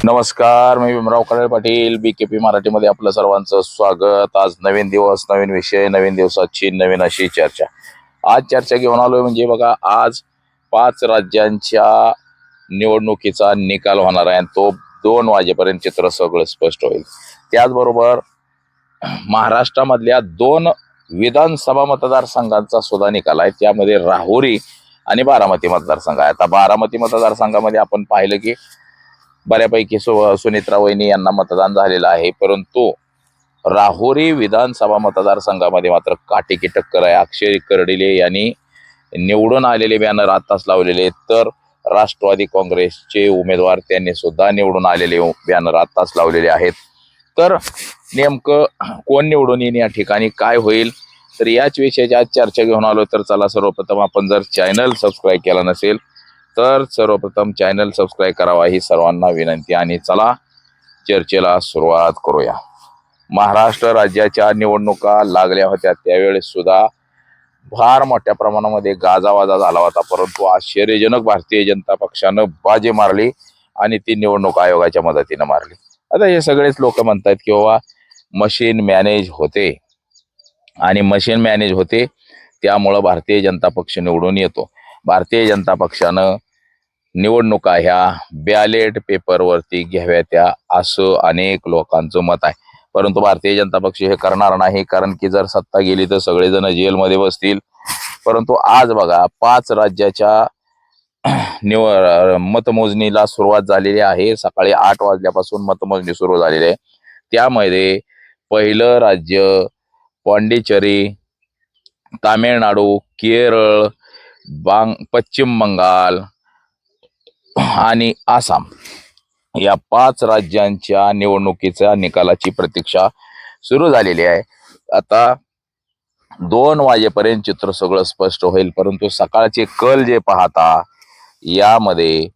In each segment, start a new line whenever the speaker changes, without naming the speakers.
नमस्कार, मी भीमराव कडाळे पाटील, BKP मराठीमध्ये आपलं सर्वांचं स्वागत। आज नवीन दिवस, नवीन विषय, नवीन दिवसाची नवीन अशी चर्चा। आज चर्चा घेऊन आलोय म्हणजे बघा, आज 5 राज्यांच्या निवडणुकीचा निकाल होणार आहे आणि तो 2 वाजेपर्यंत चित्र सगळं स्पष्ट होईल। त्याचबरोबर महाराष्ट्रामधल्या 2 विधानसभा मतदारसंघांचा सुद्धा निकाल आहे। त्यामध्ये राहुरी आणि बारामती मतदारसंघ आहे। आता बारामती मतदारसंघामध्ये आपण पाहिलं की बऱ्यापैकी सुनित्रा वहिनी यांना मतदान झालेलं आहे, परंतु राहुरी विधानसभा मतदारसंघामध्ये मात्र काटेकी टक्कर आहे। अक्षय कर्डिले यांनी निवडून आलेले बॅनर आताच लावलेले, तर राष्ट्रवादी काँग्रेसचे उमेदवार त्यांनी सुद्धा निवडून आलेले बॅनर आताच लावलेले आहेत। तर नेमकं कोण निवडून येईल, या ठिकाणी काय होईल, तर याच विषयाची आज चर्चा घेऊन आलो। तर चला, सर्वप्रथम आपण जर चॅनल सबस्क्राईब केला नसेल तर सर्वप्रथम चॅनल सबस्क्राईब करावा ही सर्वांना विनंती, आणि चला चर्चेला सुरुवात करूया। महाराष्ट्र राज्याच्या निवडणुका लागल्या होत्या, त्यावेळेस सुद्धा फार मोठ्या प्रमाणामध्ये गाजावाजा झाला होता, परंतु आश्चर्यजनक भारतीय जनता पक्षानं बाजी मारली आणि ती निवडणूक आयोगाच्या मदतीनं मारली। आता हे सगळेच लोक म्हणतात की बाबा मशीन मॅनेज होते, आणि मशीन मॅनेज होते त्यामुळं भारतीय जनता पक्ष निवडून येतो। भारतीय जनता पक्षानं निवडणुका ह्या बॅलेट पेपरवरती घ्याव्यात्या असं अनेक लोकांचं मत आहे, परंतु भारतीय जनता पक्ष हे करणार नाही, कारण की जर सत्ता गेली तर सगळेजण जेलमध्ये बसतील। परंतु आज बघा, 5 राज्याच्या मतमोजणीला सुरुवात झालेली आहे। सकाळी 8 वाजल्यापासून मतमोजणी सुरू झालेली आहे। त्यामध्ये पहिलं राज्य पाँडिचेरी, तामिळनाडू, केरळ, पश्चिम बंगाल आणि आसाम या 5 राज्यांच्या निवडणुकीच्या निकालाची प्रतीक्षा सुरू झालेली आहे। आता 2 वाजेपर्यंत चित्र सगळं स्पष्ट होईल, परंतु सकाळचे कल जे पाहता यामध्ये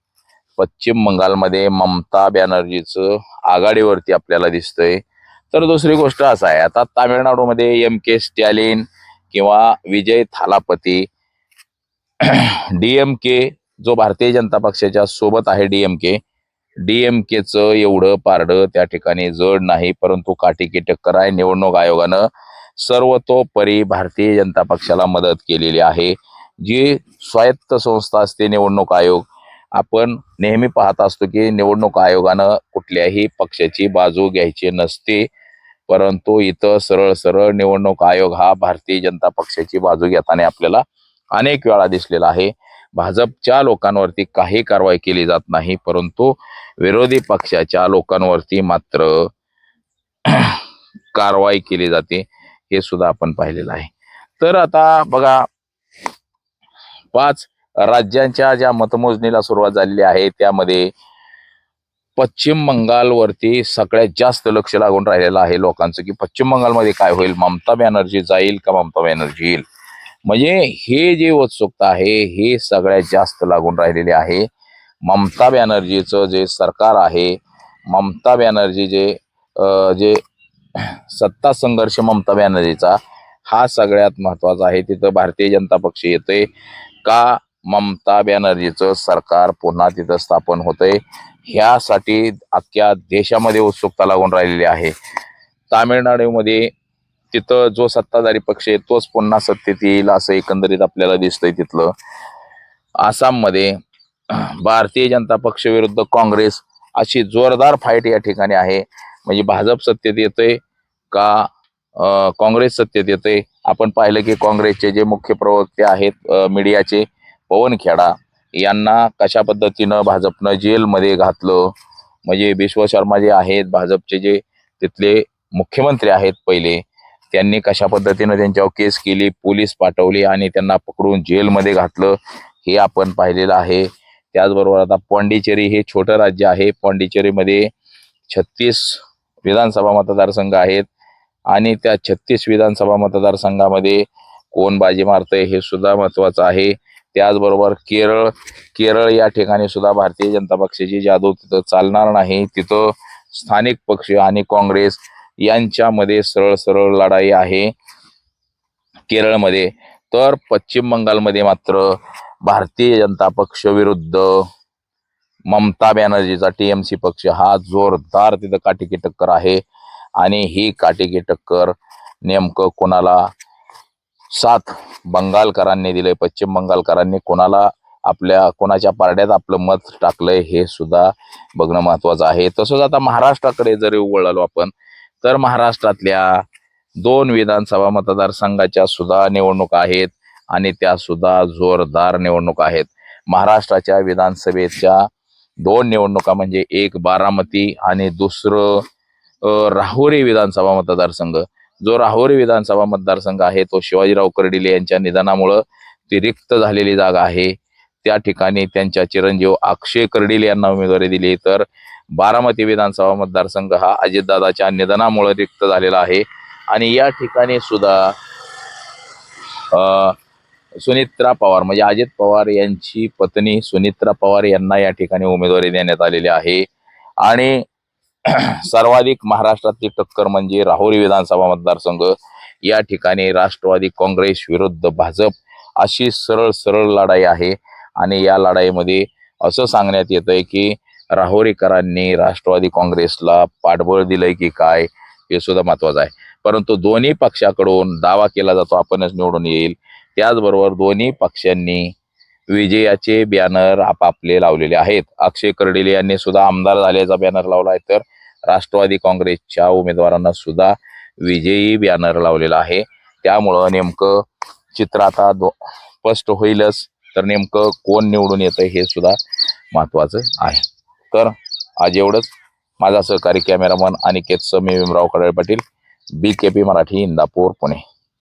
पश्चिम बंगालमध्ये ममता बॅनर्जीचं आघाडीवरती आपल्याला दिसतंय। तर दुसरी गोष्ट असं आहे, आता तामिळनाडूमध्ये MK स्टॅलिन किंवा विजय थालापती DMK जो भारतीय जनता पक्षाच्या सोबत आहे, DMKचं एवढं पारडं त्या ठिकाणी जड नाही, परंतु काटेकी टक्कर आहे। निवडणूक आयोगानं सर्वतोपरी भारतीय जनता पक्षाला मदत केलेली आहे। जी स्वायत्त संस्था असते निवडणूक आयोग, आपण नेहमी पाहत असतो की निवडणूक आयोगानं कुठल्याही पक्षाची बाजू घ्यायची नसते, परंतु इथं सरळ सरळ निवडणूक आयोग हा भारतीय जनता पक्षाची बाजू घेताना आपल्याला अनेक वेळा दिसलेला आहे। भाजपच्या लोकांवरती काही कारवाई केली जात नाही, परंतु विरोधी पक्षाच्या लोकांवरती मात्र कारवाई केली जाते, हे सुद्धा आपण पाहिलेलं आहे। तर आता बघा, 5 राज्यांच्या ज्या मतमोजणीला सुरुवात झालेली आहे त्यामध्ये पश्चिम बंगालवरती सगळ्यात जास्त लक्ष लागून राहिलेलं आहे लोकांचं, की पश्चिम बंगालमध्ये काय होईल, ममता बॅनर्जी जाईल का ममता बॅनर्जी येईल। म्हणजे हे जे उत्सुकता आहे हे सगळ्यात जास्त लागून राहिलेले आहे। ममता बॅनर्जीचं जे सरकार आहे, ममता बॅनर्जी जे सत्ता संघर्ष ममता बॅनर्जीचा हा सगळ्यात महत्वाचा आहे। तिथं भारतीय जनता पक्ष येतोय का ममता बॅनर्जीचं सरकार पुन्हा तिथं स्थापन होतंय, ह्यासाठी अख्ख्या देशामध्ये उत्सुकता लागून राहिलेली आहे। तामिळनाडूमध्ये तिथं जो सत्ताधारी पक्ष आहे तोच पुन्हा सत्तेत येईल असं एकंदरीत आपल्याला दिसतंय तिथलं। आसाममध्ये भारतीय जनता पक्ष विरुद्ध काँग्रेस अशी जोरदार फाईट या ठिकाणी आहे। म्हणजे भाजप सत्तेत येतोय का काँग्रेस सत्तेत येतोय। आपण पाहिलं की काँग्रेसचे जे मुख्य प्रवक्ते आहेत मीडियाचे, पवन खेडा यांना कशा पद्धतीनं भाजपनं जेलमध्ये घातलं। म्हणजे विश्व शर्मा जे आहेत भाजपचे, जे तिथले मुख्यमंत्री आहेत पहिले, त्यांनी कशा पद्धतीनं त्यांच्यावर केस केली, पोलीस पाठवली आणि त्यांना पकडून जेलमध्ये घातलं, हे आपण पाहिलेलं आहे। त्याचबरोबर आता पाँडिचेरी हे छोटं राज्य आहे, पाँडिचेरीमध्ये 36 विधानसभा मतदारसंघ आहेत, आणि त्या 36 विधानसभा मतदारसंघामध्ये कोण बाजी मारतंय हे सुद्धा महत्वाचं आहे। त्याचबरोबर केरळ या ठिकाणी सुद्धा भारतीय जनता पक्षाची जादू तिथं चालणार नाही। तिथं स्थानिक पक्ष आणि काँग्रेस यांच्यामध्ये सरळ सरळ लढाई आहे केरळमध्ये। तर पश्चिम बंगालमध्ये मात्र भारतीय जनता पक्ष विरुद्ध ममता बॅनर्जीचा टीएमसी पक्ष हा जोरदार तिथं काटेकी टक्कर आहे. आणि ही काटेकी टक्कर नेमकं कोणाला साथ बंगालकरांनी दिले, पश्चिम बंगालकरांनी कोणाला कोणाच्या पारड्यात आपलं मत टाकलंय हे सुद्धा बघणं महत्वाचं आहे. तसंच आता महाराष्ट्राकडे जरी वळलो आपण तर महाराष्ट्रातल्या 2 विधानसभा मतदारसंघाच्या सुद्धा निवडणुका आहेत आणि त्या सुद्धा जोरदार निवडणुका आहेत. महाराष्ट्राच्या विधानसभेच्या 2 निवडणुका म्हणजे एक बारामती आणि दुसरं राहुरी विधानसभा मतदारसंघ. जो राहुरी विधानसभा मतदारसंघ आहे तो शिवाजीराव कर्डिले यांच्या निधनामुळं ती रिक्त झालेली जागा आहे. त्या ठिकाणी त्यांच्या चिरंजीव अक्षय कर्डिले यांना उमेदवारी दिली. तर बारामती विधानसभा मतदारसंघ हा अजितदादाच्या निधनामुळे रिक्त झालेला आहे. आणि या ठिकाणी सुद्धा सुनित्रा पवार म्हणजे अजित पवार यांची पत्नी सुनित्रा पवार यांना या ठिकाणी उमेदवारी देण्यात आलेली आहे. आणि सर्वाधिक महाराष्ट्रातली टक्कर म्हणजे राहुरी विधानसभा मतदारसंघ. या ठिकाणी राष्ट्रवादी काँग्रेस विरुद्ध भाजप अशी सरळ सरळ लढाई आहे. आणि या लढाईमध्ये असं सांगण्यात येतंय की राहुरीकरांनी राष्ट्रवादी काँग्रेसला पाठबळ दिलंय की काय हे सुद्धा महत्वाचं आहे. परंतु दोन्ही पक्षाकडून दावा केला जातो आपणच निवडून येईल. त्याचबरोबर दोन्ही पक्षांनी विजयाचे बॅनर आपापले लावलेले आहेत. अक्षय कर्डिले यांनी सुद्धा आमदार झाल्याचा बॅनर लावला आहे, तर राष्ट्रवादी काँग्रेसच्या उमेदवारांना सुद्धा विजयी बॅनर लावलेला आहे. त्यामुळं नेमकं चित्र आता स्पष्ट होईलच. तर नेमकं कोण निवडून येतं हे सुद्धा महत्वाचं आहे. तर आज एवढंच. माझा सहकारी कॅमेरामन अनिकेत समी भीमराव खडळे पाटील, BKP मराठी, इंदापूर, पुणे.